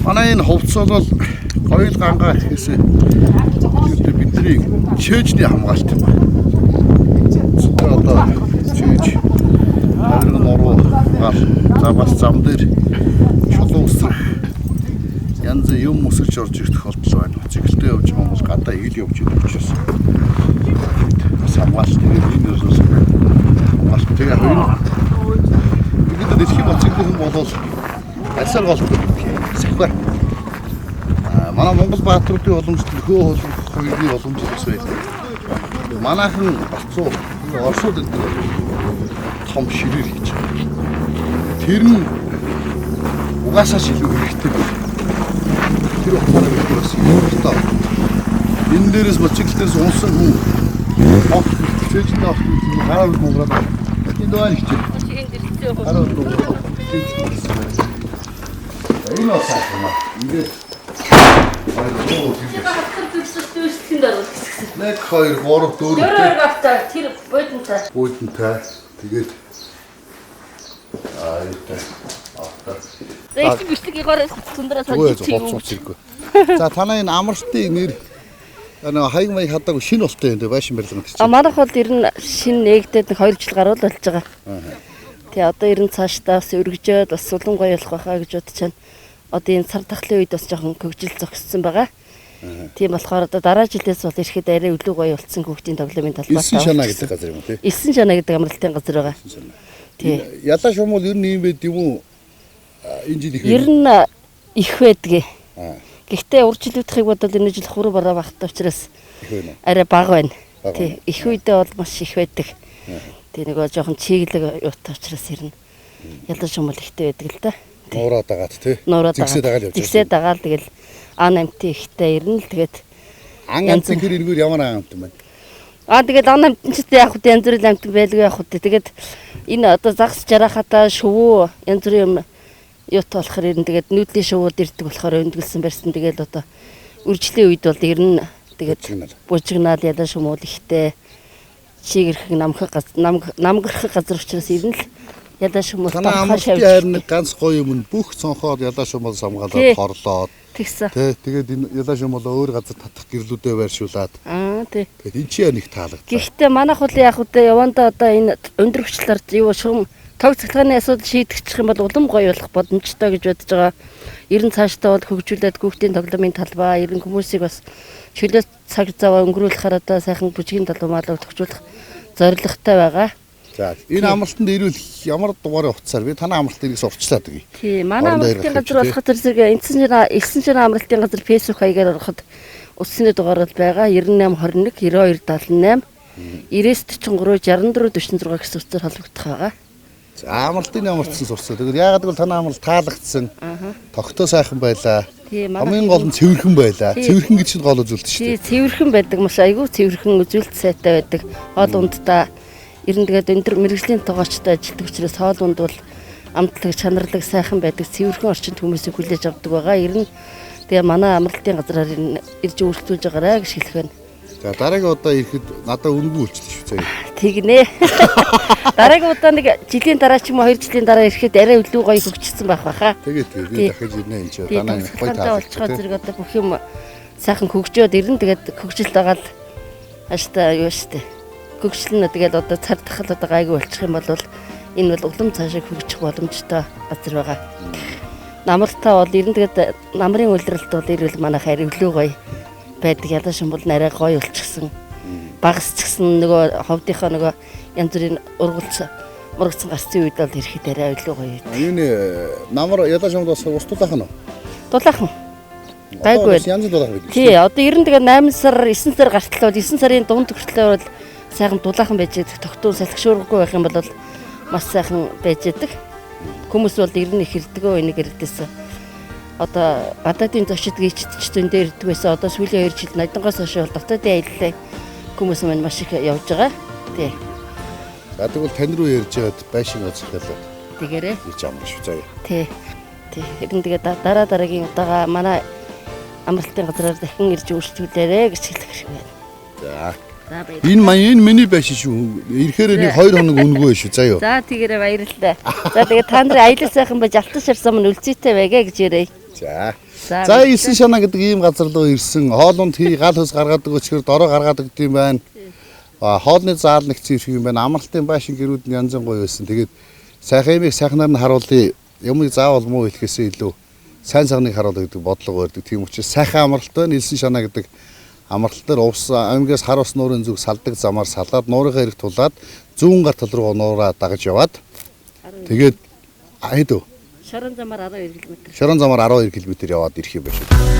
Манай энэ хувцас бол гоёл гангаа хийсэн бидний чөөжний хамгаалт юм байна. Одоо чөөж харин нуруу гар замаас зам дээр чулуу усрах янз юм өсөж орж ирэх тохиолдол байна. Цэглэлтэй явж байгаа хүмүүс гадаа ил явж ирэх учраас хамгаалт тэгээд энэ өсөж хамгаалт тэгээ хоёр бид дэлхийн боцоглон болол асар гол сахвар манай Монгол баатруудын уламжлал хөө хөлбөрийн уламжлал байсан. Манайхан бацуу Оросууд том ширээр хийж байгаа. Тэр нь угаасаа илүү хэрэгтэй. Тэр ухааныг бас өөртөө энэ дээрээс боцоглолоос унсан хүн чэжтэй авах гараад монголоо энэ доо их чинь гараад монголоо энэ осаахна ингээд нэг хоёр гурав дөрөв гавтаа тэр бодонтай тэгээд Эцэг бичлэг игоороо сүндрээс хожиж. За танай энэ амралтын нэр хаяг маяг хадаагүй шинэ болтой юм дээ байшин барилга гэж. Манайх бол ер нь шинэ нээгдээд 2 жил гаруул болж байгаа. Тэгээ одоо ер нь цаашдаа бас өргөжөөд бас улан гоё болох байхаа гэж бодож байна. Одоо энэ сар тахлын үед бас жоохон хөгжил зогссон байгаа. Тийм болохоор одоо дараа жилээс бол ирэхэд арай өлөө гоё болсон хүүхдийн тоглоомын талбай. Элсэн шанаа гэдэг газар юм тий. Элсэн шанаа гэдэг амралтын газар байгаа. Тий. Ялаа шум бол ер нь юм байд юм уу? Энэ жил их. Ер нь их байдаг. Гэхдээ урьдчилуудахыг бодвол энэ жил хуруу бараа багтаа учраас арай бага байна. Тий. Их үедээ бол маш их байдаг. Тий нөгөө жоохон чиглэг юутай учраас ер нь ялаа шум бол ихтэй байдаг л да. Нуураа дагаад тий. Зигсээ дагаад явж. Зигсээ дагаад тэгэл А8-ийн ихтэй ирнэ л тэгээд янз бүр эргээр ямар амт юм бэ? Тэгээд А8-тэй яг хөө янз бүрийн амт байлгүй яг хөө тэгээд энэ одоо загас жарахата шувуу янз бүрийн юм юутай болохоор ирнэ тэгээд нүүдлийн шувууд ирдэг болохоор өндгөлсөн барьсан тэгээд одоо үржлийн үед бол ирнэ тэгээд бужигнаал ялаа шумуул ихтэй чигэрх намгэрх газар учраас ирнэ л ялаа шумуул танаа амралтын ганц гоё юм бүх цонхоор ялаа шумуул самгаалаад хорлоод тэгсэн. Тэгээд энэ ялаа шумуул өөр газар татах гэрлүүдээ байршуулад. Тий. Тэгээд энэ чинь нэг таалагдсан. Гэхдээ манайх бол яг үдэ явандаа одоо энэ өндөр хүчлээр юу шум тог цахилгааны асуудал шийдэгдэх юм бол улам гоё болох боломжтой гэж бодож байгаа. Ер нь цаашдаа бол хөгжүүлээд хүүхдийн тоглоомын талбай, ер нь хүмүүсийг бас чөлөө цаг зав өнгөрүүлэхээр одоо сайхан бүжгийн талбай төгжүүлэх зорилготой байгаа. За энэ амралтанд ирвэл ямар дугаарыг утсаар би танай амралтыг сурчлаад өгье. Тий, манай амралтын газар болох зэрэг элсэн шанаа амралтын газар фэйсбુક хаягаар ороход утасны дугаар бол байгаа 9821 9278 9943 64 46 гэсэн утсаар холбогдох байгаа. За амралтын амралтсан сурцсан. Тэгэхээр яагаад гэвэл танай амралт таалагдсан. Тогтоо сайхан байлаа. Хамгийн гол нь цэвэрхэн байлаа. Цэвэрхэн гэж чинь гол үзүүлдэг шүү дээ. Тий, цэвэрхэн байдаг маш айгүй цэвэрхэн үзүүлэлт сайтай байдаг. Хоол ундаа ер нь тэгээд өндөр мэрэгжлийн тоогоочтой ажилладаг учраас хоол унд бол амтлаг чанарлаг сайхан байдаг. Цэвэрхэн орчинд хүмүүсийг хүлээж авдаг байгаа. Ер нь тэгээ манай амралтын газраар ирж үйлчлүүлж байгаарэ гэж хэлэх байна. За дараагийн удаа ирэхэд надад үнэгүй үйлчлэх шүү заяа. Тэгнэ. Дараагийн удаа нэг жилийн дараа ч юм уу 2 жилийн дараа ирэхэд арай илүү гоё хөгжсөн байх байхаа. Тэгээд би дахиж ирнэ энэ ч танаа гоё таалагдчихсан зэрэг одоо бүх юм сайхан хөгжөөд ирнэ. Тэгээд хөгжилт байгаа л хааштай юу штэ. Хөгжил нь тэгээд одоо цар тахал одоо гайгүй болчих юм бол энэ бол улам цаашаа хөгжих боломжтой газар байгаа. Намралтаа бол ер нь тэгээд намрын үйлрэлт бол ирвэл манай харь өвлөө гоё байдаг. Ялаа шум бол арай гоё болчихсон. Багас ч гэсэн нөгөө ховдынхаа нөгөө янз бүрийн ургацсан гарцын үед бол ирэхэд арай өвлөө гоё байдаг. Энэ намар ялаа шумд бас устдуулах нь. Дулаахан. Гайгүй. Янз дулаах байдаг. Тий, одоо ер нь тэгээд 8 сар 9 сар гартлаа бол 9 сарын дунд хүртэл бол сайхан дулаахан байж байгаа. Тогтун салхишуургүй байх юм бол маш сайхан байж байгаа. Хүмүүс бол ер нь их ирдэгөө энийг ирдээсэн. Одоо гадаадын зочид гिचдч зөн дээр ирдэг байсан. Одоо сүүлийн 2 жил нодонгоос хойш бол дотоодын аяллаа хүмүүс маань маш их явж байгаа. Тий. За тэгвэл тань руу ярьж байгаад байшин захиалаад. Тэгээрээ. Ирж амна шүү заяа. Тий. Тий. Хэрэн тэгээд дараагийн удаага манай амралтын газраар дахин ирж үйлчлүүлээрэ гэж хэлэх хэрэг байна. За. Энэ миний байшин шүү. Ирэхээр нэг 2 хоног үнгүй шүү заяа. За тэгээрээ баярлалаа. За тэгээд та нарын аялал сайхан байж алтан шарсан мань үлцээтэй байгээ гэж ярив. За. За, За 9 шанаа гэдэг ийм газар руу ирсэн. Хоолунд гал хөс гаргадаг өчгөр дорой гаргадаг гэдэг юм байна. Хоолны заал нэгцэн шиг юм байна. Амралтын байшин гэрүүд нь янз бүр байсан. Тэгээд сайхан юмыг сайхнаар нь харуулъя. Юмыг заавал муу хэлэхээсээ илүү сайн сайхныг харуулъя гэдэг бодлого өрдөг. Тийм учраас сайхан амралт байна. 9 шанаа гэдэг амралт дээр увс аймгаас хар ус нуурын зүг салдаг замаар салаад нуурынхаа эрэг тулаад зүүн гар тал руу нуураа дагаж яваад тэгээд хэд вэ? Шорон замаар 12 км. Шорон замаар 12 км яваад ирэх юм байна шүү.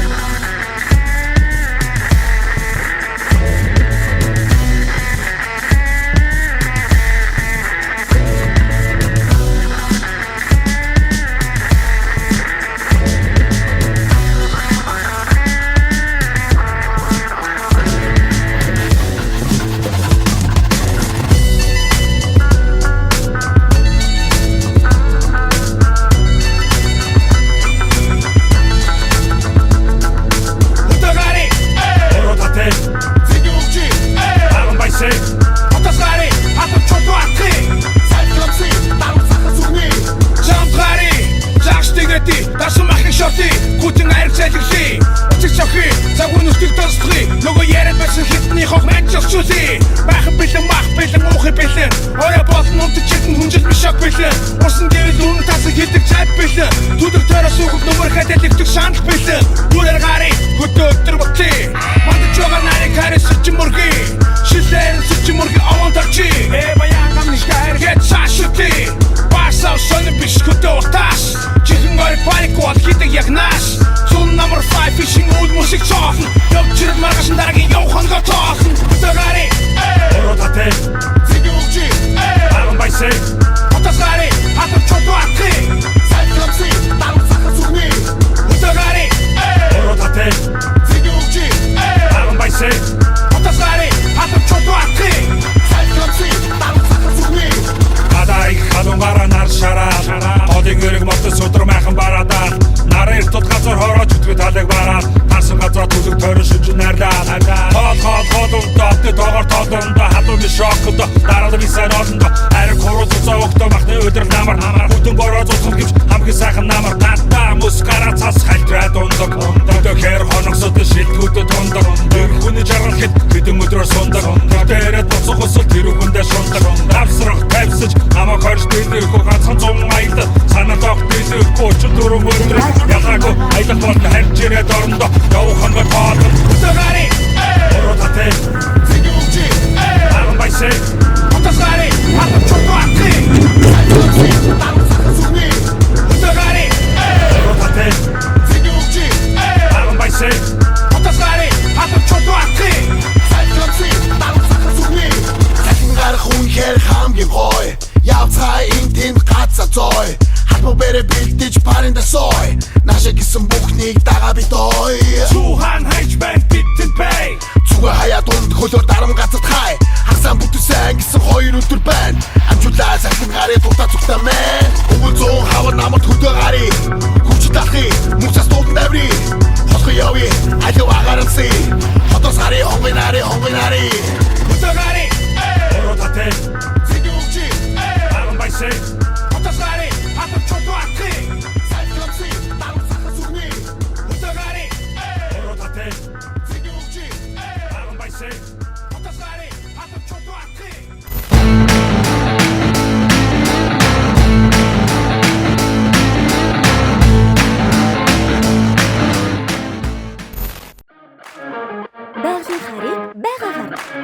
Байгалийн харийг байгаагаар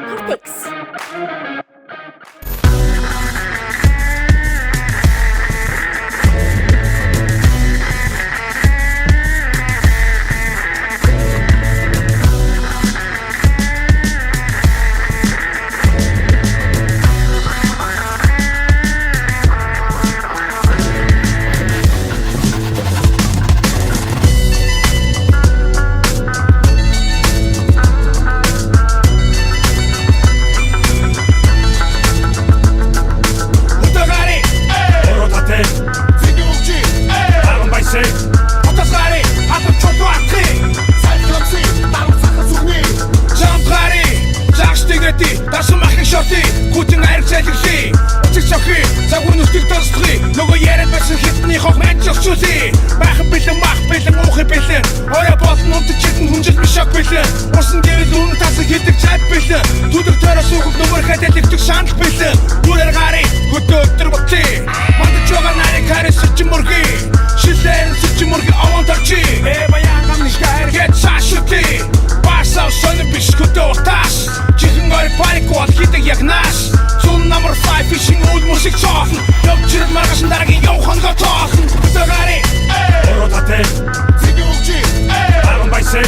шанал бэлэн бүрээр гарыг хөдөө өдөр бутий мандаж байгаа нарыг харис сэрчин мөргий шилэн сэрчин мөргий овон тарчи баян гамнишка хэргээд шашути баасаа сони биш хөдөө утаас чихэн гори парик бол хитэг яг нааш зун number 5 fishing үл мусик цоохон явчрэл маргасан дараагийн явхан готоохон хөдөө гарыг ороо татэ зэгийн үгчи баран байсэ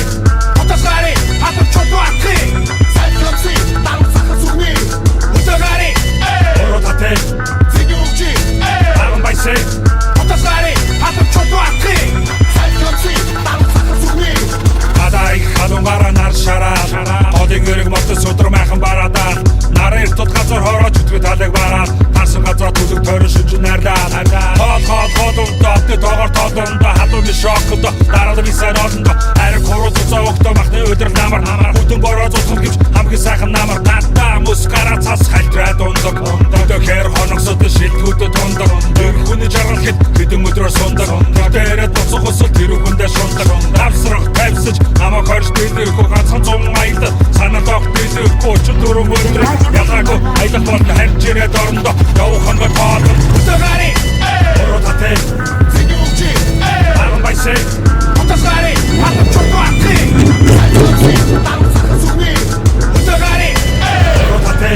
хотос гарыг хатар чотоо атхи сайклопси дарам сахар зүгний хөдөө гарыг ороо татэ зэгийн үгчи баран байсэ хотос гарыг хатар чотоо атхи сайклопси дарам сахар зүгний адай хадунгара нар шараа одын гэрэг мотос өдөр майхан бараадаа нарыг тод газар хороо чөтгөө талыг бараад тарсан газар түлэг тойрон шүнж нардаа хол удаад тоогоор тоолондоо хадууны шокдо дараад бисаар олондоо ариг хороо цаа өгтөө махны өдөр намар хүтэн бороо зүтгэл гэж хамгийн сайхан намар татаа мускара цас хальтраад ундаг дөр хоногсод шилтгүүдэд ундаг хүний жаргал хэд хэдэн өдрөө сундаг дээрээ дуцах усал тэр хүндээ шундаг давсрах тавьсаж намаа хорж дээлэхгүй ганцхан зум маягд санаа дох дээлэхгүй ч дөрөв өдөр ялгаагүй аялах болон харж ирээд орондоо явхан гол тоолон хөдөө гарыг ороо татэ зэгийн үгчи баран байсэ хотос гарыг хатар чотоо атхи дарам сахар зүгний хөдөө гарыг ороо татэ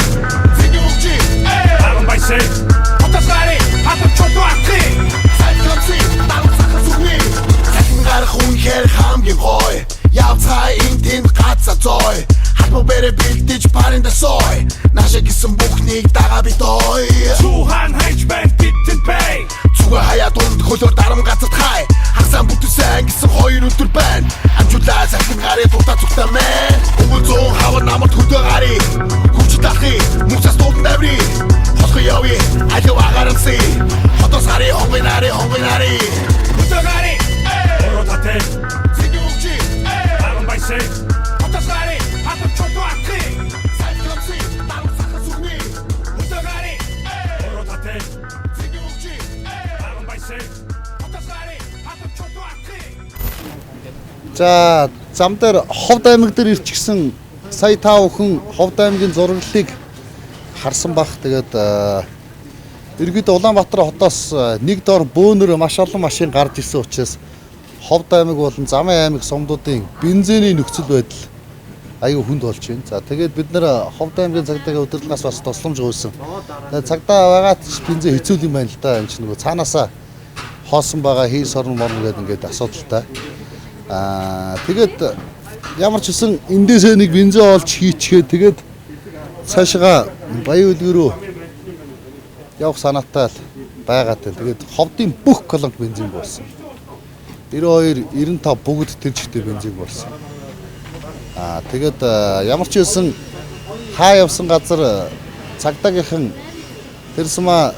зэгийн үгчи баран байсэ хотос гарыг хатар чотоо атхи сайклопси дарам сахар зүгний захин гарах үнэхээр хамгийн гоё явцгаа интэн гацаа зой халбо бэрэ бэлдэж парин дасой наша гисэн бүхнийг дагаа битой Сухан хайж байна битэн бай зүгээ хаяа дунд хөлөөр дарам гацад хай хагсаан бүтсэн гисэн хоёр өдөр байна амжуулаа захин гарыг дутаа зүгтаа мэн өвөл зүүн хавар намарт хөдөө гарыг хөвч талхи муцас дуулан даври хосгоо яви алив агаранси хотос гарыг хонгой нари хөдөө гарыг ороо татэ зэгийн үгчи баран байсэ хотос гарыг хатар чотоо атхи сайклопси дарам сахар зүгний хөдөө гарыг ороо татэ зэгийн үгчи баран байсэ хотос гарыг хатар чотоо атхи. За зам дээр Ховд аймаг дээр ирчихсэн сая та бүхэн Ховд аймгийн зураглалыг харсан бах. Тэгээд иргэд Улаанбаатар хотоос нэг дор бөөнөр маш олон машин гарч ирсэн учраас Ховд аймаг болон Замын аймаг сумдуудын бензиний нөхцөл байдал аюу хүнд болж байна. За тэгээд бид нэр Ховд аймгийн цагдаагийн удирдлагаас бас тусламж гуйсан. Тэгээд цагдаа байгаад бензин хэцүү юм байна л да. Энд чинь нөгөө цаанаасаа хоосон байгаа хийс орн морн гэдэг ингээд асуудалтай. Тэгээд ямар ч гэсэн эндээсээ нэг бензин олж хийчихээ тэгээд цаашгаа Баян үлгэр рүү явах санаатай байгаад байна. Тэгээд Ховдын бүх колонк бензин болсон. 92, 95 бүгд тэр чигтээ бензин болсон. Тэгээд ямар ч байсан хаа явсан газар цагдаагийнхан тэрсмаа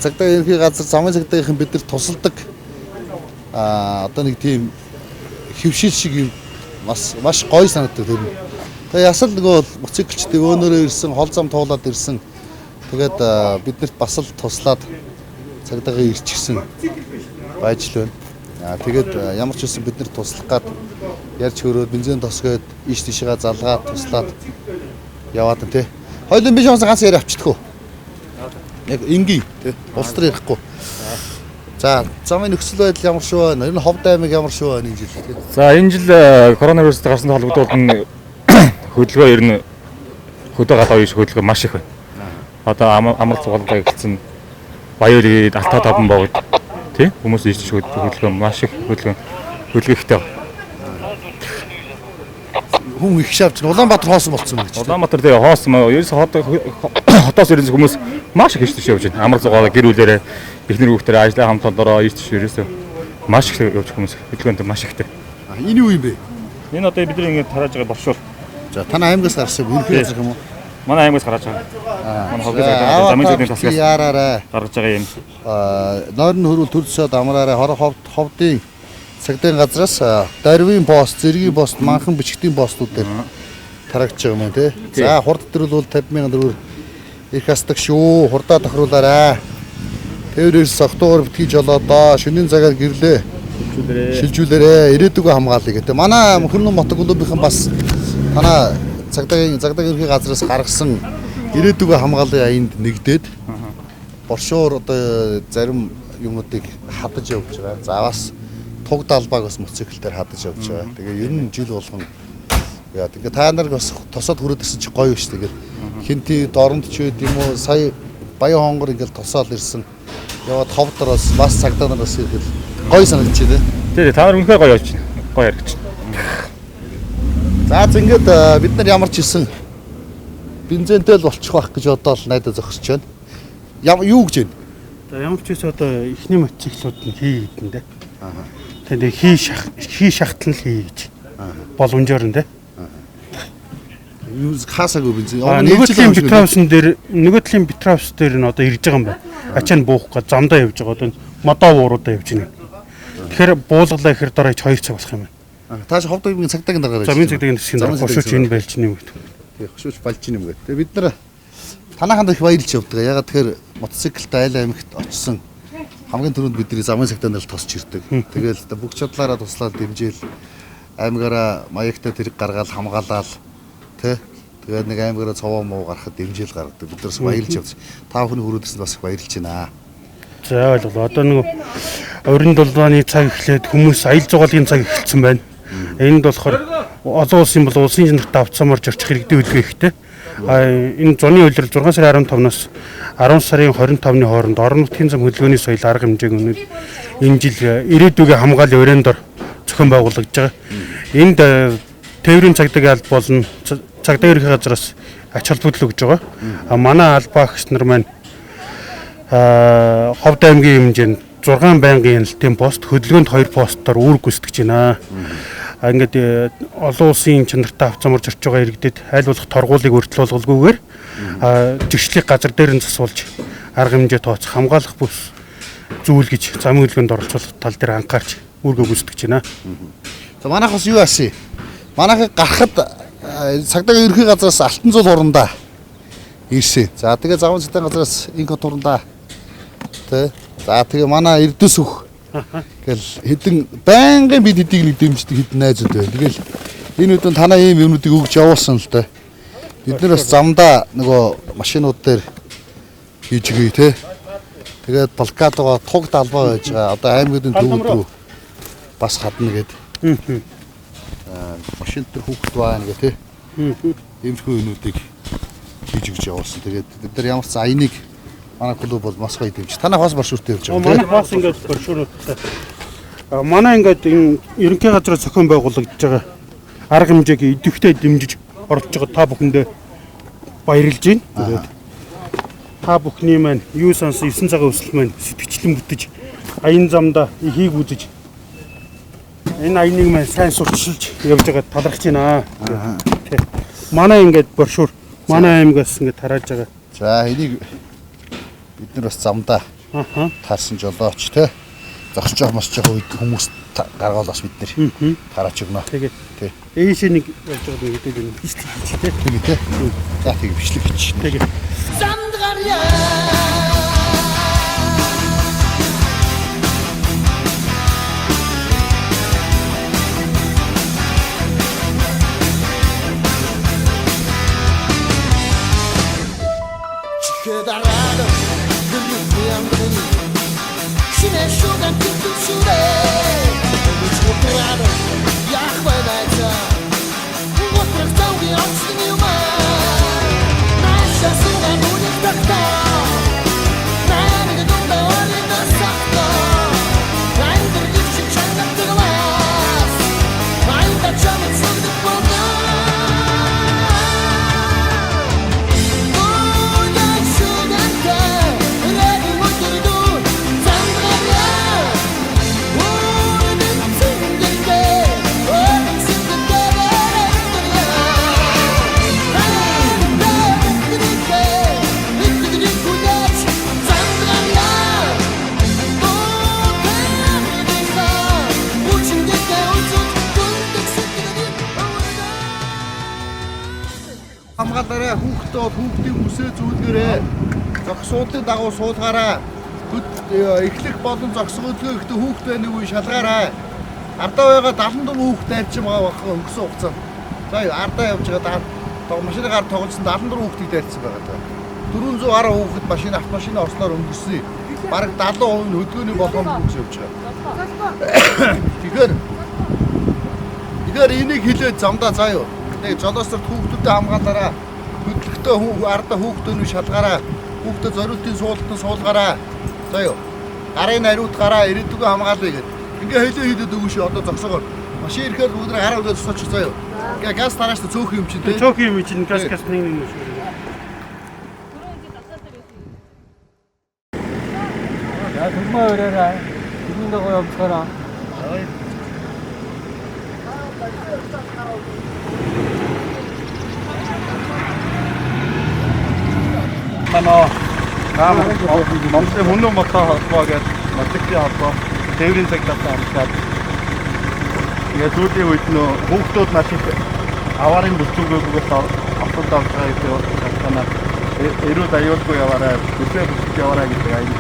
цагдаагийн ерхий газар замын цагдаагийнхан бид нар тусалдаг. Одоо нэг тийм хөвшил шиг юм маш гоё санагддаг тэр. Тэгээ ясал нөгөө моциклчтэй өөнөрөө ирсэн, хол зам туулаад ирсэн. Тэгээд биднэрт бас л туслаад цагдаагаа ирчихсэн байж л байна. Тэгээд ямар ч үсэн бид нар туслах гад ярьж хөрөөд бензин тосгоод ийш тийшээ залгаад туслаад яваад байна тий. Хоёулын биш онс ганц ярь авчдаг уу? Яг энгийн тий. Улс төр ярихгүй. За замын нөхцөл байдал ямар шүү байна? Энэ Ховд аймаг ямар шүү байна энэ жил тий. За энэ жил коронавирустай гарсантай холбогдуулан хөдөлгөөн ер нь хөдөө гадаа үеиш хөдөлгөөн маш их байна. Одоо амар цуглалгаа гэсэн Баян үлгээд алтаа таван богд тий хүмүүс ийж хөдөлгөөн маш их хөдөлгөөн ихтэй. Хүн их шавч Улаанбаатар хоосон болсон юм гэж. Улаанбаатар тэгээ хоосон ерөөс хотоос ерөөс хүмүүс маш их хийж явж байна. Амар цуглаа гэр бүлээрээ эхнэр хүүхдэрээ ажлаа хамт олороо ийж ерөөс маш их явж хүмүүс хөдөлгөөнтэй маш ихтэй. Энэ юу юм бэ? Энэ одоо бид нэг тарааж байгаа боршуур. За танай аймагаас гарсан үнэхээр газар юм уу? Манай аймагаас гараад байгаа. Манай ховдын цагдаа замын цагдаагийн тасгаас яраарай. гаргаж байгаа юм. Нойрны хөрвөл төрсөд амраарай. Ховдын цагдаагийн газраас Дарвийн пост, Зэргийн пост, Манхан бичгтийн постууд дээр тарагч байгаа юм байна тий. За хурд төрөл бол 50,000 төгрөг их хасдаг шүү. Хурдаа тохируулаарай. Тэрээс октогоор битгий жолоодоо шөнийн цагаар гэрлээ. Шилжүүлээрэ. Ирээдүгөө хамгаалъя гэдэг. Манай Мөнхөрнөн мотог клубийнхан бас танаа цагдаагийн ерхий газраас гаргасан ирээдүгөө хамгааллын аянд нэгдээд боршуур одоо зарим юмнуудыг хадаж явж байгаа. За бас туг далбааг бас мотоциклээр хадаж явж байгаа. Тэгээ ер нь жил болгон яа тэгээ та нар бас тосоод хүрээд ирсэн чи гоё биш тэгээд хинти дорнд ч үт юм уу сая Баян хонгор ингээл тосоод ирсэн. Яваад ховдороос бас цагдаа нараас ирэхэд гоё санагдаж байна. Тэгээ та нар үнэхээр гоё явж байна. Гоё яригч. За ингээд бид нар ямар ч хэлсэн бензинтэй л болчих байх гэж одоо л найдаа зогсож байна. Юу гэж байна? За ямар ч үс одоо эхний мотоциклууд нь хий гэдэг нь дээ. Тэгээд хий шахтал нь хий гэж. Боломжоор нь дээ. Юу хаасаагүй бензин. Нөгөө талын Петраус дээр нь одоо ирж байгаа юм байна. Ачаа нь буух гэж замдаа явж байгаа. Одоо модоо ууруудаа явж байна. Тэгэхээр буулгалаа ихэр дараа 2 цаг болох юм байна. Тааш ховдгийн цагтаагийн дараагаар. Замын цагтаагийн хэсгийн хошууч энэ байлч юм гэдэг. Тэгээ хошууч балж юм гэдэг. Тэгээ бид нар танаханд их баярлж явдаг. Ягаад тэгэхээр мотоциклтай айл аймагт очсон хамгийн түрүүнд бидний замын цагтаанд л тосч ирдэг. Тэгээл бүх чадлаараа туслаад дэмжээл аймагаараа маягтай тэрэг гаргаад хамгаалаад тэгээд нэг аймагаараа цовоо муу гарахад дэмжээл гаргадаг. Бид нарс баярлж явж. Та бүхний хүрээдээс бас их баярлж байна. За ойлголоо. Одоо нэг уран дулааны цаг эхлээд хүмүүс аял зугаалын цаг эхэлсэн байна. Энд болохоор олон улсын бол улсын чанартай авцаамаар зорчих хэрэгтэй үлгэх хэрэгтэй. Энэ зуны үйлрэл 6 сарын 15-наас 10 сарын 25-ны хооронд орон нутгийн зам хөдөлгөөний соёл арга хэмжээг өнөд энэ жил ирээдүгөө хамгаалын өрөөндор зохион байгуулагдж байгаа. Энд тээврийн цагдаагийн алба болон цагдаа ерхий газраас ач холбогдол өгж байгаа. Манай албаагч нар маань Ховд аймгийн хэмжээнд 6 байнгын хяналтын пост, хөдөлгөөнд 2 постоор үүрэг гүйцэтгэж байна. Ингээд олон улсын чанартай авцамар зорж байгаа иргэдэд аль болох торгуулийг өртөл болгоулгүйгээр жигшлийг газар дээр нь засуулж арга хэмжээ тооцох хамгаалах бүс зүйл гэж замын хөдөлгөөнд оролцуулах тал дээр анхаарч үүргээ гүйцэтгэж байна. За манайх бас юу аасан? Манайх гарахад цагдаагийн ерхий газраас Алтан зуул урандаа ирсэн. За тэгээ заван цагдаагийн газраас инкот урандаа. За тэгээ манай Эрдэс өх гэл хэдэн байнгын бид хэдийг нэг дэмждэг хэдэн найзууд байл. Тэгэл энэ үдэн танаа ийм юмнуудыг өгж явуулсан л да. Бид нар бас замдаа нөгөө машинууд дээр хийж өгье те. Тэгээд балкадгаа туг талбай байж байгаа. Одоо аймагуудын төвд рүү бас хадна гэд. Машин дээр хүүхэд байна гэх те. Иймэрхүү юмнуудыг хийж өгч явуулсан. Тэгээд бид нар ямар ч аяныг манай клуб бол маш гоё дэмжиж. Танах бас боршууртай явж байгаа. Манай бас ингээд боршууртай. Манай ингээд энэ ерөнхий газраа зохион байгуулагдж байгаа арга хэмжээг идэвхтэй дэмжиж оролцож байгаа та бүхэндээ баярлж байна. Тэгээд та бүхний маань юу санс 9 цагаан өсөл маань сэтгчлэн бүтэж аян замда ихийг үзэж энэ аяныг маань сайн сурчилж явж байгаа талархаж байна. Манай ингээд боршуур манай аймагаас ингээд тарааж байгаа. За энийг бид нар бас замдаа таарсан жолооч те зогсож явах маш жоох үед хүмүүс гаргаал бас бид нэр тараач өгнө. Тэгээд ээшээ нэг явж байгаа нэг хэдэл юм бичлэг хийч те. Тэгээд те. За тэгээд бичлэг хийч. Тэгээд Замдгарья Чихэдараад Шинэ шуган тутушурэ Мучхотраад яхвайнайта Уотрахтауги авсниума Наша суган унихтахта Нанага дунда олида сахта Райндер ивчин чангаттыглас Райнда чамын сүрдік болда Хамгаалаарай хүүхдээ хүүхдийн үсээ зүүлгээрээ зогсуултын дагуу суулгаарай. Эхлэх болон зогсгоолгоо ихтэй хүүхд байны үе шалгаарай. Ардаа байгаа 74 хүүхд авч байгаа байхгүй өнгөрсөн хугацаанд. За ардаа явж байгаа машины гар тоглосон 74 хүүхдийг дайрцсан байгаа даа. 400 гаруй хүүхэд автомашины осноор өнгөрсөн. Бараг 70% нь хөдөлгөөний болгоомд хөгж явж байгаа. Тэгэхээр энийг хилээд замдаа заяа. Нэг жолоосор хүүхдүүдэд хамгаалаараа, хөдөлгөтөө ардаа хүүхдөөний шалгаараа, хүүхдэд зориултын суултан суулгаараа. Заяа. Гарын хариут гараа ирээдүгөө хамгаалъя гэдэг. Ингээ хилээд өгөөш одоо зогсоогоор. Машин ирэхээр бүгд гараа өгөөд сууч заяа. Ингээ газ тарааш цөөх юм чинь тий. Цөөх юм чинь газ нэг юм шүү. 야, 정말 그래라. 죽는다고 염쳐라. Момсны хүнөө мотоо холбоо гэж мотоцикл холбоо тээврийн цагтаа амсаад ингээд зүйлийн үед нөө хүүхдүүд маш их аварын бүлцүүгээс авсан давтгаа гэдэг байна. Эрүүд аюулгүй яваарай, бүсээ бүсч яваарай гэдэг аянд.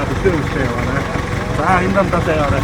Бүсээ бүсч яваарай. За энэ дандаа яваарай.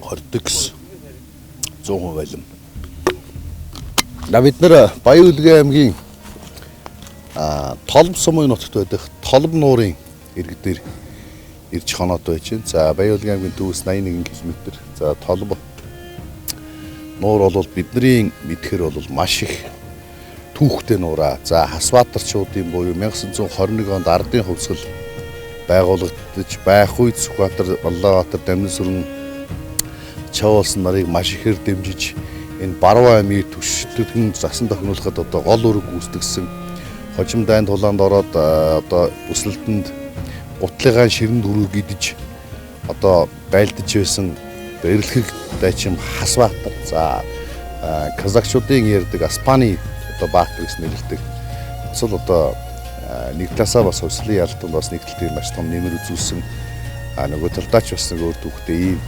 Хортекс 100% байлам. Бид нэр Баян-Улгийн аймгийн Толб сумын нутагт байдаг Толб нуурын иргэдээр ирж хоноод байж байна. За Баян-Улгийн аймгийн төвөөс 81 км. За Толб нуур бол бидний мэдхээр бол маш их түүхтэй нуураа. За Хасбаатарчуудын буюу 1921 онд ардын хувьсгал байгуулагдаж байх үед Сүхбаатар, Баллаабаатар, Дамнасүрэн Чавуулсан нарыг маш ихээр дэмжиж энэ Баруун аймгийн түвшинтэд засан тохируулахад одоо гол үүрэг гүйцэтгсэн хожим дайн тулаанд ороод одоо өсөлтөнд гутлыгаан ширэнд хүрүү гидэж одоо байлдаж байсан эрлэхэг дайчин Хасбаатар. За казакчуудын ярьдаг Аспаны одоо Баатар гэж нэрлэдэг. Эсвэл одоо нэг талаасаа бас өслийн ялтанд бас нэг талд маш том нэмэр үзүүлсэн нөгөө талдаа ч бас нэг өөр түүхтэй ийм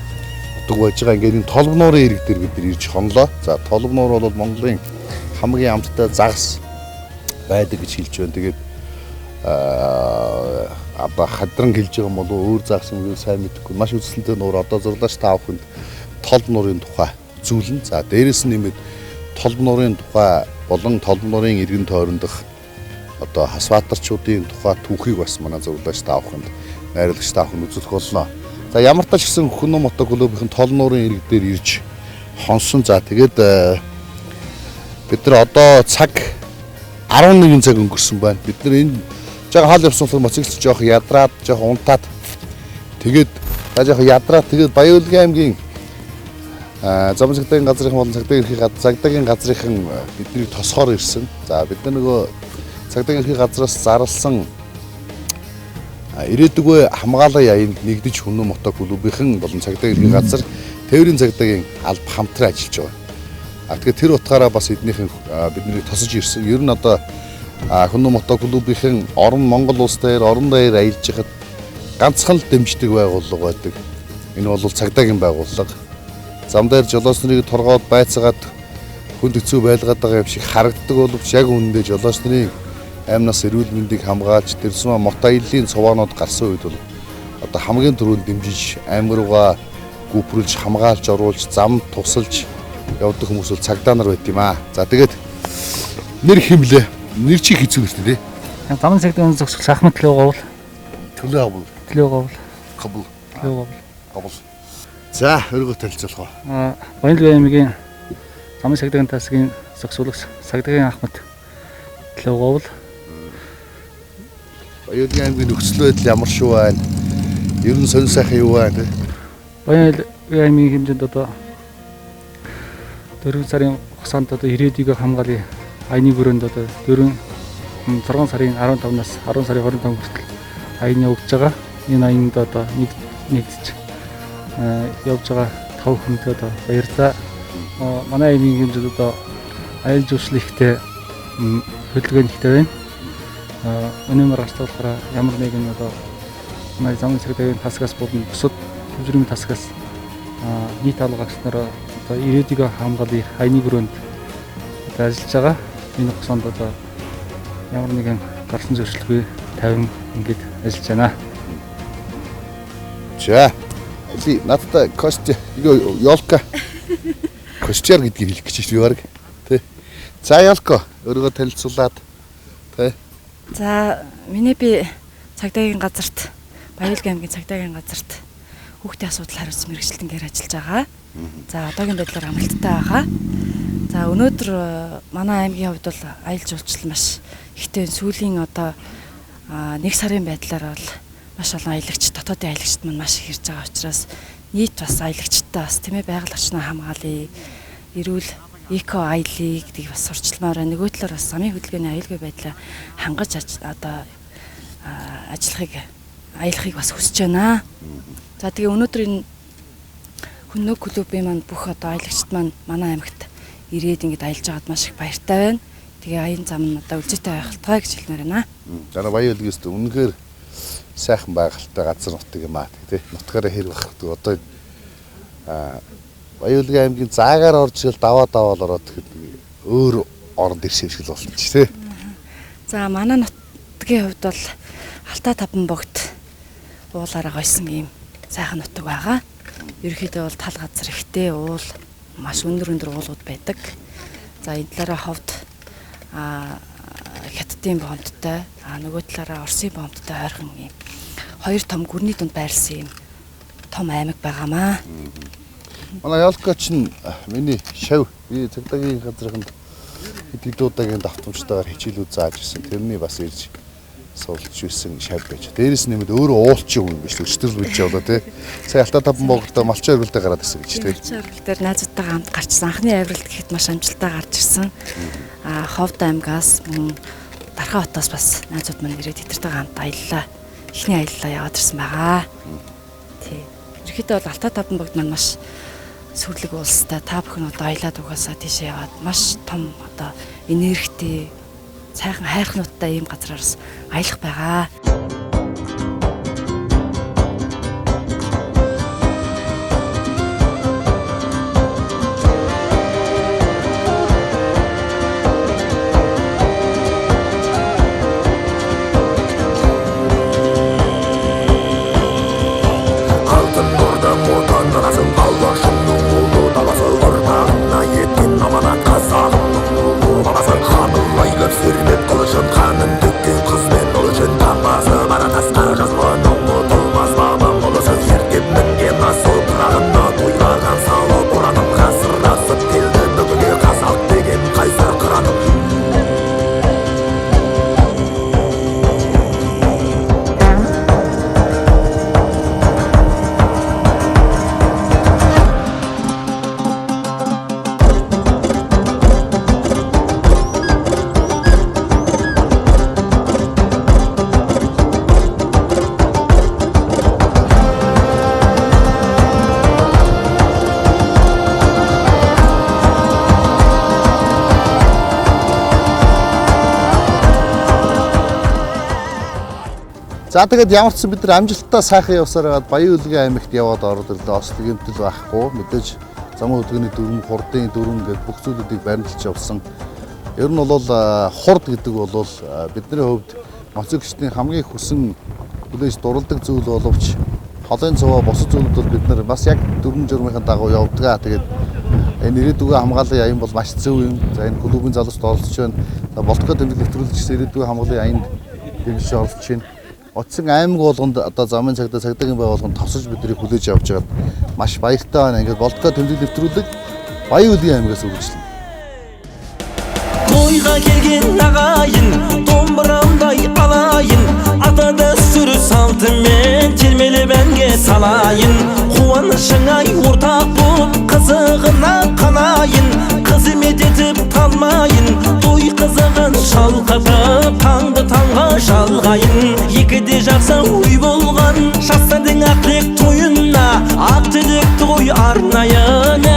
утга байж байгаа. Ингээд энэ толб нуурын ирэг дээр бид ирж хонлоо. За толб нуур бол Монголын хамгийн амттай загас байдаг гэж хэлж байна. Тэгээд одоо хадран гэлж байгаа юм бол өөр загас юм уу сайн мэдэхгүй. Маш үзэсгэлэнтэй нуур одоо зурлаач та бүхэнд толб нуурын тухай зүйлэн. За дээрэс нь нэмээд толб нуурын тухай болон толб нуурын иргэн тойрондох одоо Хасбаатарчуудын тухай түүхийг бас манай зурлаач та бүхэнд найрлагч та бүхэн үзүүлэх болно. За ямар ч гэсэн Хүннү мотоклубын толб нуурын ирэг дээр ирж хонсон. За тэгээд бид нар одоо цаг 11 цаг өнгөрсөн байна. Бид нар энэ жоо хаал явсан болохоор моцикл жоох ядраад жоох унтаад тэгээд жоох ядраад тэгээд Баян-Улгийн аймгийн замын цагдаагийн газрын болон цагдаагийн газрынхан бидний тосгоор ирсэн. За бид нар нөгөө цагдаагийн газраас зарласан ирээдүгөө хамгаалал яанд нэгдэж Хүннү мотоклубын болон цагдаагийн газар тээврийн цагдаагийн алба хамтран ажиллаж байгаа. Тэгэхээр тэр утгаараа бас эднийхэн бидний тосож ирсэн. Ер нь одоо Хүннү мотоклубын орон Монгол улс дээр орон даяар аялж хахад ганцхан л дэмждэг байгууллага байдаг. Энэ бол цагдаагийн байгууллага. Зам дээр жолооч нарыг торгоод байцаагаад хүнд хэцүү байлгаад байгаа юм шиг харагддаг боловч яг үүндээ жолооч нарын аймнаас эрүүл мэндийг хамгаалж тэрсмэ мото аяллаа цуванууд гарсан үед бол одоо хамгийн түрүүнд дэмжиж аймаг руугаа гүпрүүлж хамгаалж оруулж зам тусалж явдаг хүмүүс бол цагдаа нар байт юм аа. За тэгээд нэр химлээ. Нэр чи хэцүү нэртэй тий. Замын цагдаагийн зөвсгөл Ахмад Төлөө говл. Говл. За өргөө танилцуулах уу. Баян-Улгийн аймгийн замын цагдаагийн тасгийн зөвсгөлс цагдаагийн Ахмад Төлөө говл. Баян-Улгийн аймгийн нөхцөл байдал ямар шүү байна? Ер нь сонь сайхан юу байна? Баян-Улгийн аймгийн хэмжээнд одоо 4 сарын хугацаанд одоо ирээдүйг хамгаалын аяны бүрээнд одоо 6 сарын 15-наас 10 сарын 25 хүртэл аяны өгж байгаа. Энэ аянд одоо нэгдэж явж байгаа 5 хүнд одоо баярлалаа. Манай аймгийн хэмжээнд одоо аял жуулчлалтай хөдөлгөөн ихтэй байна. Өнөөдөр гарч болохоор ямар нэгэн одоо манай замын цагдаагийн тасгаас болон бусад төвчрийн тасгаас нийт алгаагч нараа одоо ирээдүйг хамгаалын аяны бүрээнд одоо ажиллаж байгаа. Энэ хугацаанд одоо ямар нэгэн гарсан зөрчилгүй 50 ингээд ажиллаж байна. За эли надтай Костя ёлка Костяр гэдгийг хэлэх гэж шүү яг тий. За ёлко өөрийгөө танилцуулаад тий. За миний би цагдаагийн газарт Баян-Улгийн аймгийн цагдаагийн газарт хүүхдийн асуудал хариуцсан мэргэжилтэнгээр ажиллаж байгаа. За одоогийн байдлаар амралттай байгаа. За өнөөдөр манай аймгийн хувьд бол аялал жуулчлал маш ихтэй сүүлийн одоо 1 сарын байдлаар бол маш олон аялагч дотоодын аялагчд маань маш их ирж байгаа учраас нийт бас аялагчтай бас тийм ээ байгаль орчноо хамгаалъя, эрүүл эко аяллыг гэдгийг бас сурчилмаар байна. Нөгөө талаар бас замын хөдөлгөөний аюулгүй байдлаа хангаж одоо аялахыг бас хүсэж байна. За тэгээ өнөөдөр энэ Хүннү клубын маань бүх одоо аялагчд маань манай аймагт ирээд ингэж аялж байгаад маш их баяртай байна. Тэгээ аян зам нь одоо үлзийтэй байх таа гэж хэлмээр байна. За Баян-Улгээс үнэхээр сайхан байгальтай газар нутаг юм аа тий. Нутгаараа хэрэг багт одоо Баян-Улгийн аймгийн заагаар орж ил даваад ороод тэгэхэд өөр оронд ирсэн шиг л болно ч тий. За манай нутгийн хувьд бол Алтай Таван богд уулаараа гойсон ийм сайхан нутаг байгаа. Ерөнхийдөө бол тал газар ихтэй уул маш өндөр уулууд байдаг. За энэ талаараа ховд хятадын боомттой нөгөө талаараа Оросын боомттой ойрхон ийм хоёр том гүрний дунд байрлсан ийм том аймаг байгаамаа. Манай ёлко чинь миний шав би цагдаагийн газрын хэд удаагийн давтамжтайгаар хичээлүүд зааж ирсэн. Тэрний бас ирж суулж ирсэн шав байж. Дээрээс нэмээд өөрөө уулчин хүн биш өчтөр л үж явлаа тий. Сая Алтай Таван богдоо малчин өргөлтэй гараад ирсэн гэж тий. Малчин өргөлтөөр найзуудтайгаа хамт гарчсан. Анхны авиралт гэхэд маш амжилттай гарч ирсэн. Ховд аймгаас Дархан хотоос бас найзууд маань ирээд эдэртэйгээ хамт аяллаа. Эхний аяллаа яваад ирсэн байгаа. Тий. Ерөнхийдөө бол Алтай тавдан бүгд маань маш сүрлэг уулстай та бүхэн одоо аялаад угаасаа тийшээ яваад маш том одоо энергитэй сайхан хайрхнуудтай ийм газраас аялах байгаа. За тэгээд ямар ч бид нар амжилттай сайхан явсаар байгаад Баян Улгийн аймагт яваад ороод ирлээ. Ослог гэмтэл байхгүй. Мэдээж замун хөдөлгөөний дүрм, хурдын дүрм гэдэг бүх зүйлүүдийг баримталж явсан. Ер нь бол хурд гэдэг бол бидний хувьд мотоциклчдын хамгийн хүсэн хүлээж дурладаг зүйл боловч холын цуваа босод зүйлүүд бол бид нар бас яг дүрм журмынхаа дагуу явдаг. Тэгээд энэ ирээдүйн хамгааллын аян бол маш зөв юм. За энэ клубын залуучд оролцож байна. За Болтгой тэмдэг нэвтрүүлэгчс ирээдүйн хамгааллын аянд дэмжиж оролцож байна. Утсан аймаг болгонд одоо замын цагдаа цагдаагийн байгууллаганд тосож биднийг хүлээж авч байгаад маш баяртай байна. Ингээд Болтгой тэмдэг нэвтрүүлэг Баян Улгийн аймагаас үргэлжлэнэ. Тойга келген ағайын, домбырамдай алайын, ата дәстүр салтымен термелеп әнге салайын. Қуанышыңа ортақ болып қызығына қанайын, қызмет етіп талмайын, той қызығын шалқатып таңды таңға жалғайын. Екіде жақсы ой болған жастардың ақ-тілек тойына, ақ-тілекті ғой арнайын.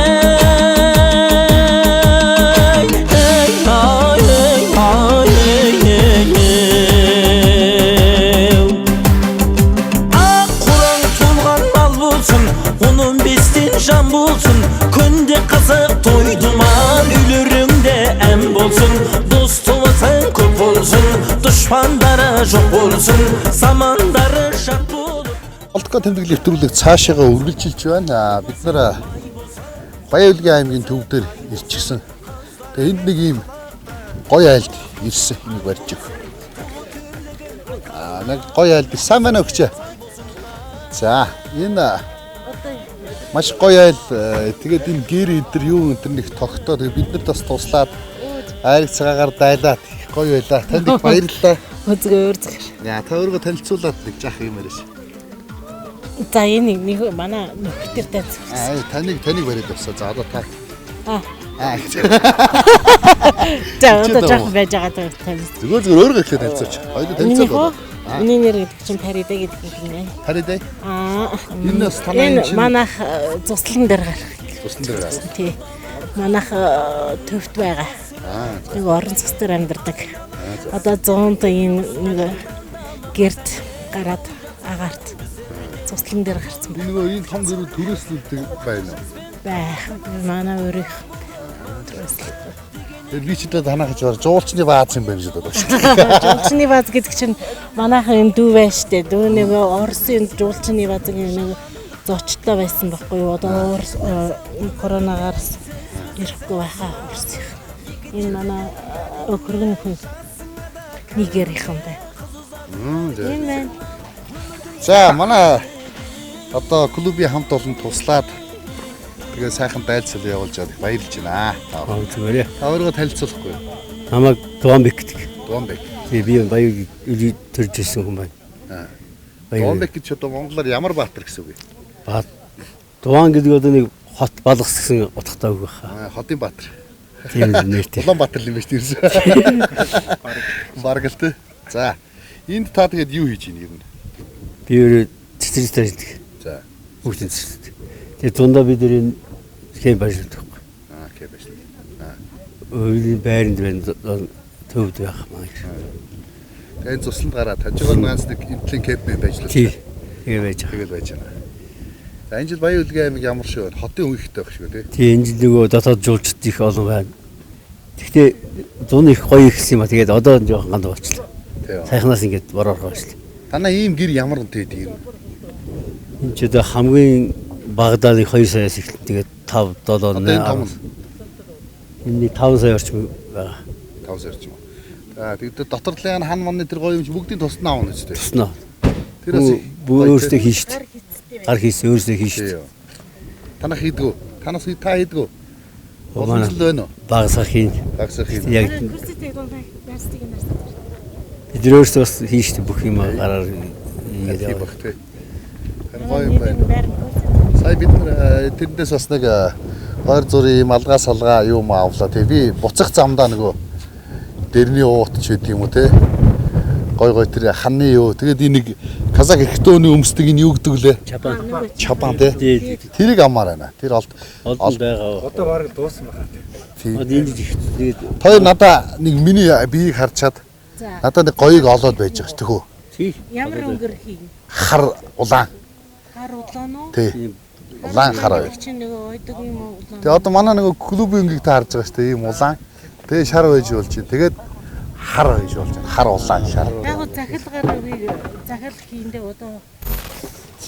Жан болсын, күнде қызық той думан, үйлеріңде ән болсын, достығысың көп болсын, дұшпандары жоқ болсын, замандары жат болып. Болтгой тэмдэг нэвтрүүлэг цаашаага үргэлжилж байна. Бид нар Баян Улгийн аймгийн төв дээр ирчихсэн. Тэгээ энд нэг ийм гоё айлд ирсэн энийг барьж өг. Нэг гоё айлд сайн байна өгч. За энэ маш гоё айл. Тэгээд энэ гэр эдэр юу энэ нэг тогтоо. Тэгээд бид нарт бас туслаад айраг цагаагаар дайлаад их гоё байлаа. Танд их баярлалаа. Үзгээр. Яа, та өөрийгөө танилцуулаад нэг жаах юм яриаш. За энэ нэг манай нөхөртөр танилцуулсан. Таныг бариад авсаа. За одоо та. За одоо жаах байж байгаа танилцуулсан. Зүгээр өөрийгөө ихлэ танилцуулж. Хоёул танилцуулаад. Миний нэр гэдэг чинь Парида гэдэг юм байна. Парида? Энэ бас танай чинь манайх цуслан дээр гарах. Цуслан дээр гарах. Тий. Манайх төвд байгаа. Нэг орон цус дээр амьдардаг. Одоо 100 энэ нэг гэрд гараад агаарт цуслан дээр гарсан байна. Нөгөө энэ том гэрүүд төрөөслөлдөг байна уу? Байх. Манай өөрийнх. Тэгээд би ч одоо танахаж баар жуулчны бааз юм байна шүү дээ. Жуулчны бааз гэдэг чинь манайхан юм дүү байж штэ. Дүү нэг Оросын жуулчны баазын нэг зочтой байсан байхгүй юу? Одоо коронавигаар ирэхгүй байхаа Оросынх. Энэ манай өхөргөн хүн Нигерийнхэн байна. Энэ байна. За манай одоо клубын хамт олон туслаад тэгээ сайхан дайлцал явуулж байгааг баярлж байна. Зүгээр. Та өөрийгөө танилцуулахгүй юу? Намайг Дуанбек гэдэг. Дуанбек. Би Баян Улийг төрж ирсэн хүн байна. Дуанбек гэж одоо монголоор ямар баатар гэсэн үг вэ? Дуан гэдэг одоо нэг хот балгас гэсэн утгатай үг байна. Хотын баатар. Тийм нэртэй. Улаанбаатар юм байна шүү дээ. Бараг л тий. За. Энд та тэгээд юу хийж ийн юм? Би өөрөө цэцэрлэг тааждаг. За. Хүүхдийн цэцэрлэг. Тэгээд дундаа бид энэ хэм бажлдаг. Окей байна. Өөрийн байранд байна төвд байх маа. Тэгээд цусланд гараад хажуугаар ганц нэг энтлийн кемп байж л. Тий. Тэгээ байж байгаа. Тэгэл байж байна. За энэ жил Баян Улгийн аймаг ямар шүү вэ? Хотын үеийнхтэй байх шүү дээ. Тий энэ жил нөгөө дотоод жуулчд их олон байна. Гэхдээ зун их гоё ихсэн юм а. Тэгээд одоо жоохон ганд болчихлоо. Сайхнаас ингээд бороор хоочлаа. Танаа ийм гэр ямар үнэтэй юм? Энд ч одоо хамгийн багадаа 2 саяас эхэлсэн. Тэгээд 5 7 8 энэ 5 сая орчим байгаа. 5 сая орчим. За тэгээд доторлын хан манны тэр гоё юм чи бүгдийн туснаа авна ч тийм. Туснаа. Тэрээс өөрөөсөө хийж штт. Гар хийсэн өөрөөсөө хийж штт. Танаа хийдгүү. Танаас та хийдгүү. Боломжтой байна уу? Багасаа хийн. Багасаа хийн. Яг бид өөрөөсөө бас хийж штт бүх юм гараар ингээд явах тийм. Гоё юм байна. Сая бид тэрнээс бас нэг хоёр зүрийн малгай салгаа юм авлаа тий. Би буцах замдаа нөгөө дэрний уут ч гэдэг юм уу тий. Гой тэр ханны юу. Тэгээд энэ нэг казак эхтөөний өмсдөг энэ юу гэдэг лээ? Чапан тий. Тэрийг амаар байна. Тэр олд байгаа. Одоо бараг дууссан байна. Тий. Тэгээд хоёр надаа нэг миний биеийг харчаад надаа нэг гоёг олоод байж байгаа ш тэхүү. Тий. Ямар өнгөр хий? Хар улаан. Хар улаан уу? Тий. Улаан хар байв. Чи нөгөө ойдог юм уу улаан? Тэгээ одоо манай нөгөө клубын өнгийг та харж байгаа ш тэ ийм улаан. Тэгээ шар байж болж чинь. Тэгээд хар байж болж байна. Хар улаан шар. Яг го захилгаар захил хийндээ одоо.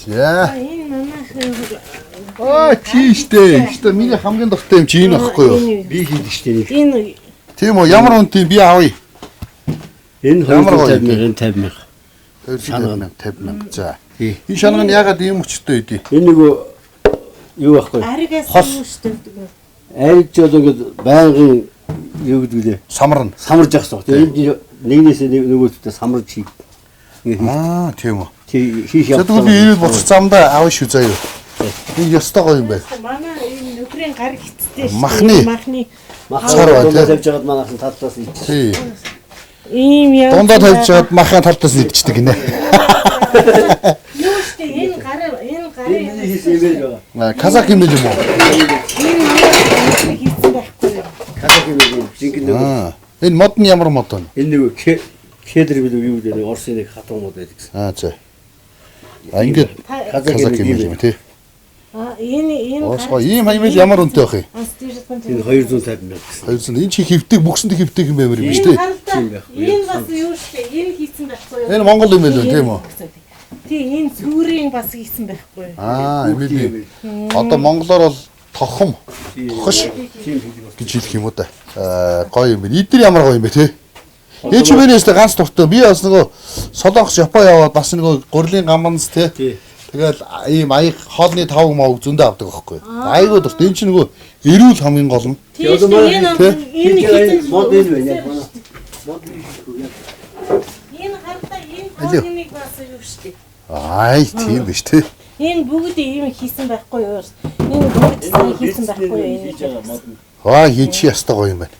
За. Энэ манай Ой тийштэй. Гэхдээ миний хамгийн дуртай юм чи энэ байхгүй юу? би хийдэг штэ нэг. энэ Тийм үү? Ямар үнэтэй би авъя. Энэ 250 мянга. 50 мянга. За. Энэ шанаг нь ягаад ийм өчтөй байдий? Энэ нөгөө юу байхгүй? аригаас Хос. юу штэ. Ариг ч одоо ингээд байнгын юу гэдэг лээ. Самарна. Самарж явах хэрэгтэй. Энд нэгнээс нөгөөдөө самарж хий. Аа тийм үү. Хийх За тэгвэл би ирээд буцах замдаа авъя шүү заяа. Энэ ёстой гоё юм байна. Манай энэ нөхрийн гар хитцтэй штэ. Махны. Махаар Цаар бай, тий. тавьж байгаад манайхан талдаас ийж. Тий. Ийм яа. Дундаа тавьж чад махын талдаас нэгдчихдэг гинэ. Юу штэ энэ гарын Хийсэн юм байна. Казак юм юм уу? энэ хийсэн байхгүй юу? Казак юм байна. Жинхэнэ нөгөө. Аа. Энэ мод нь ямар мод вэ? Энэ нөгөө кедр билүү юу гэдэг нэг Орсын нэг хатуумууд байдаг гэсэн. Аа за. А ингээд казак юм тий. А энэ Оосгоо ийм хаймал ямар үнэтэй байх юм? Энэ 250 мянга гэсэн. 200. Энэ чи хөвтөг бүксэнд хөвтөг юм баймар юм шүү дээ. Энэ бас юу штэ энэ хийсэн байхгүй юу? Энэ Монгол юм байл тийм үү? Тий энэ цүүрийн бас хийсэн байхгүй юу? Аа эмэли. Одоо монголоор бол тохом. Тохош гэж хэлэх юм уу да. Гоё юм байна. Эдгээр ямар гоё юм бэ те? Энэ ч мэнэс ганц дуртай. Би бас нөгөө Солонгос Япон яваад бас нөгөө гурилын гамбанс те. Тэгэл ийм аяг хоолны тавг мог зөндөө авдаг байхгүй. Айгуу дуртай. Энэ ч нөгөө эрүүл хамгийн гол нь. Тий энэ хийсэн мод энэ байна яг манай. Мод энэ хартаа энэ хоолныг бас юу штэ. Ай тийм биш те. Энэ бүгд ийм хийсэн байхгүй юу? Энэ бүгд хийсэн байхгүй юу? Энэ Аа хийж ястаа гоё юм байна.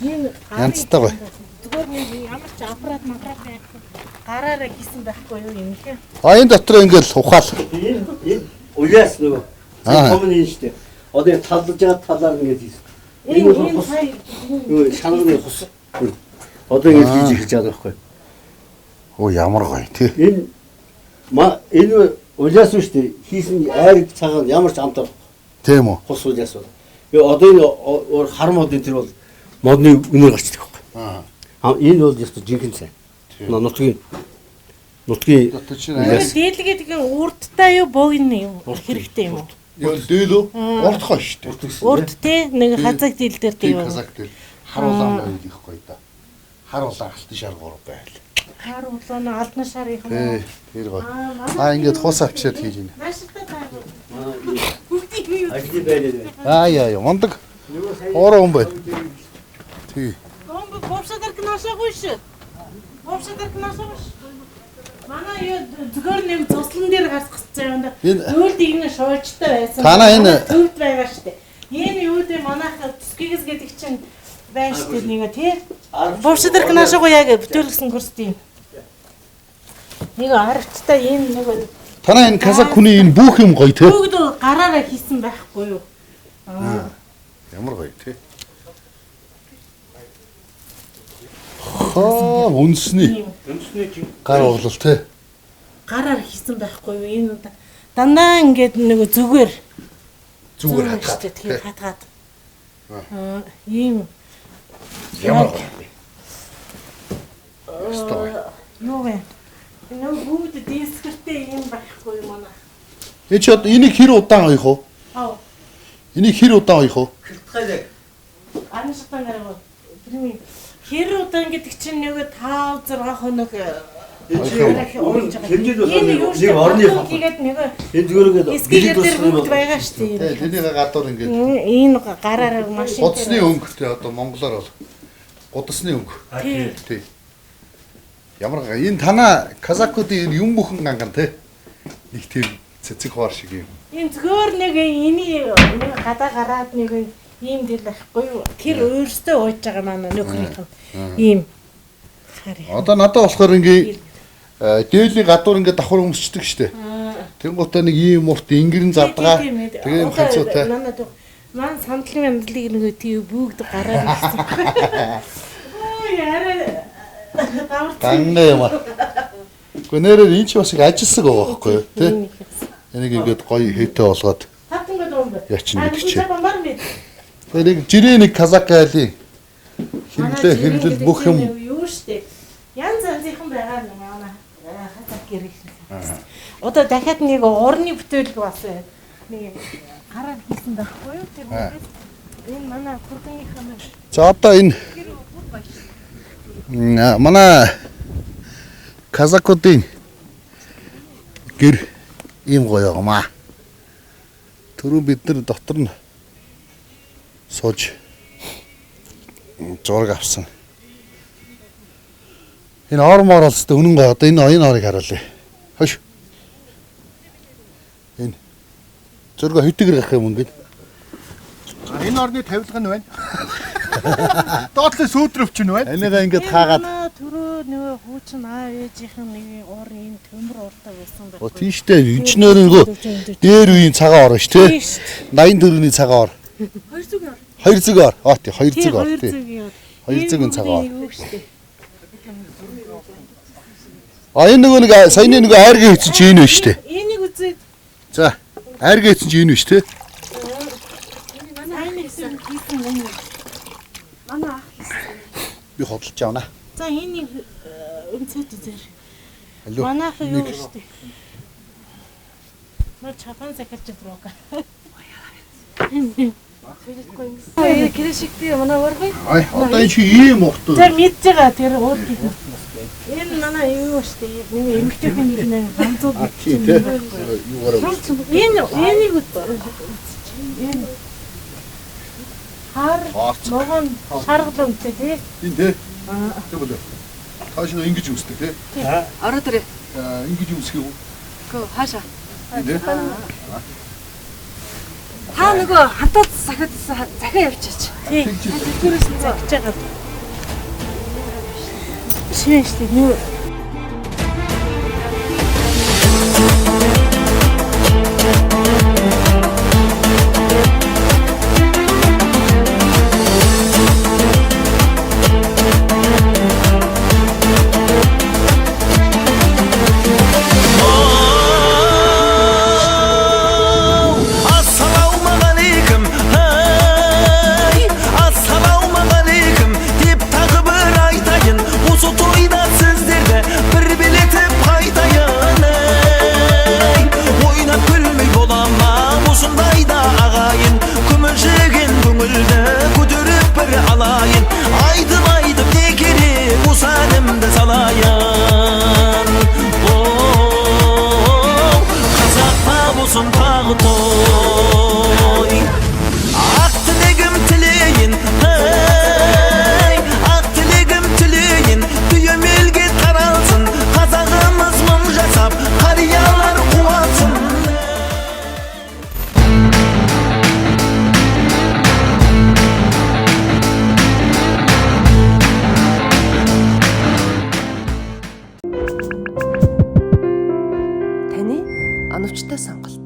энэ Янзтай гоё. зүгээр нэг ямар ч аппарат байх гараараа хийсэн байхгүй юу юм хэ? А энэ дотор ингээл ухаал. Энэ уяас нөгөө. Том нь штэ. Одоо энэ талдаж байгаа талаар ингэж хийсэн. Энэ сая Юу шанагны хус. Одоо ингэж хийж эхэлж байгаа байхгүй. Оо ямар гоё тий. Энэ уяас штэ хийсэн айраг цагаан ямар ч амтар. Тийм үү? Хус уяас бол. Одоо энэ хар модын тэр бол модны үнээр гарчдаг байхгүй. Энэ бол яста жинхэнэ сайн. Нутгийн дээлгээд гэн урдтай юу богино юм хэрэгтэй юм уу? Юу дээлөө урдхоо штэ. Урд те нэг хазаг дийл дээр тийм үү? Казак дээр хар улаан байл их гоё да. Хар улаан алтан шар гур байл. Хар улаан алтан шар юм уу? Тэр гоё. А ингээд хус авчиад хийж байна. Машинтай таа. Бүгдийг юу? ажил байлаа. Аа мондөг. Ороо хүн байна. Тий. Бовшадар кнашаагүй шүү. Бовшадар кнашаагүй шүү. Манай юу зүгээр нэг цуслан дээр гарцсан юм да. Үйлд ингэ шоолжтой байсан. Танаа энэ төвд байгаа шүү дээ. Энэ юу дээ манайх төсгийгс гэдэг чинь байна шүү дээ нэг тий. Бовшдэр кнашгаа яг бүтээлгсэн гөрсдийн. Нэг арчтай энэ нэг Танаа энэ казакуны энэ бүх юм гоё те. бүгд гараараа хийсэн байхгүй юу? Ямар гоё те. Хаа үнсний гар оглол те. Гараар хийсэн байхгүй юу? Энэ дандаа ингээд нэг зүгээр Зүгээр хатгаад тэгээ хатгаад. Ийм ямар гоё. Стой. юу вэ? Нэг бүгд дискэртэй юм байхгүй юу манай? Энд ч энийг хэр удаан оих уу? Аа. Энийг хэр удаан оих уу? Аншигтан гараа. Тэрний хэр удаан гэдэг чинь нэг 5 6 хоног энэ юу шиг орны хийгээд нэг энэ зүгээр эскилет дээр бүгд байгаа шүү дээ. Тэнийг гадуур ингээд Энэ гараараа машин гудасны өнгө те одоо монголоор бол гудасны өнгө. Тий. Ямар энэ танаа казакуудын энэ юм бүхэн ганган те. Нэг тийм цэцэг хоор шиг юм. энэ зөвөр нэг эний нэг гадаа гараад нэг ийм дэл байхгүй юу? Тэр өөртөө ууж байгаа манай нөхрийнх нь ийм харъя. Одоо надад болохоор ингээд дээлийн гадуур ингээд давхар өмсчдөг штэ. Тэнгуутаа нэг ийм урт ингэрэн завдгаа. Тэгээ юм хацуутай. Маань сандлын амдлыг нэг тийм бүгд гараад ирсэн. Оо яарэ. Ганга юм аа. Гэхдээ нэрээр энэ ч бас их ажилсаг байгаа байхгүй юу тий? Энийг ингээд гоё хээтэй болгоод ячна гэдэг чинь. Тэгээ нэг жирийн нэг казак айлын хэрэглэл бүх юм юу штэ. Янз янзынхан байгаа юм аа. Хатаг гэрэл. Одоо дахиад нэг урны бүтээлг бас нэг гараад хийсэн байхгүй юу? Тэр энэ манай хурдныхаа мэн. За одоо энэ манай казакуудын гэр ийм гоё юмаа. Түрүү бид нар дотор нь сууж зураг авсан. Энэ ормоор л өстө үнэн гоё. Одоо энэ орыг харуулъя. Хош. Энэ зураг хитгэр гах юм ингээд. Энэ орны тавилга нь байна. Доотлын сүүтрөвч нь байна. Энийгээ ингээд хаагаад түрүү нөгөө хуучин аа ээжийнхэн нэг ор энэ төмөр уртаа байсан байх. Оо тийштэй инженер нөгөө дээр үеийн цагаан ор ш тий. 84-ний цагаан ор. 200 ор. 200 ор. Аа тий 200 ор тий. 200-ын цагаан ор. А энэ нөгөө нэг саяны нөгөө айргийн хийсэн чи энэ байна штэ. Энийг үзээд. За айргийн хийсэн чи энэ байна штэ. Манай Би хөдөлж явна. за энийг өнцөд үзэр. Манайх юу штэ. Мөр чапан закарч брога. Ой, крэшигтэй манай ургай. Ай, одоо энэ чи ийм ухтуу. Тэр мэдж байгаа тэр уургий. Энэ манай юу штэ. Нэг эмгтэйхэн нэг ганцууд тий тий. Юугаар энийг үзээ. Энэ хар могон шаргалаа үнтэй тий. энэ тий. Тэгвэл тааш нэг ингэж үсдэг тий. Ороо тэр. Ингэж үсэх юм. Гөө хаашаа. Тий. Та нөгөө хатаад захиа явчихаач. Тий. Тэрээс загж байгаа. Шинэ штэ нүү. Assalamu alaikum deyip takı bir aytayın. Uzu toyda sizlerden Таны оновчтой сонголт.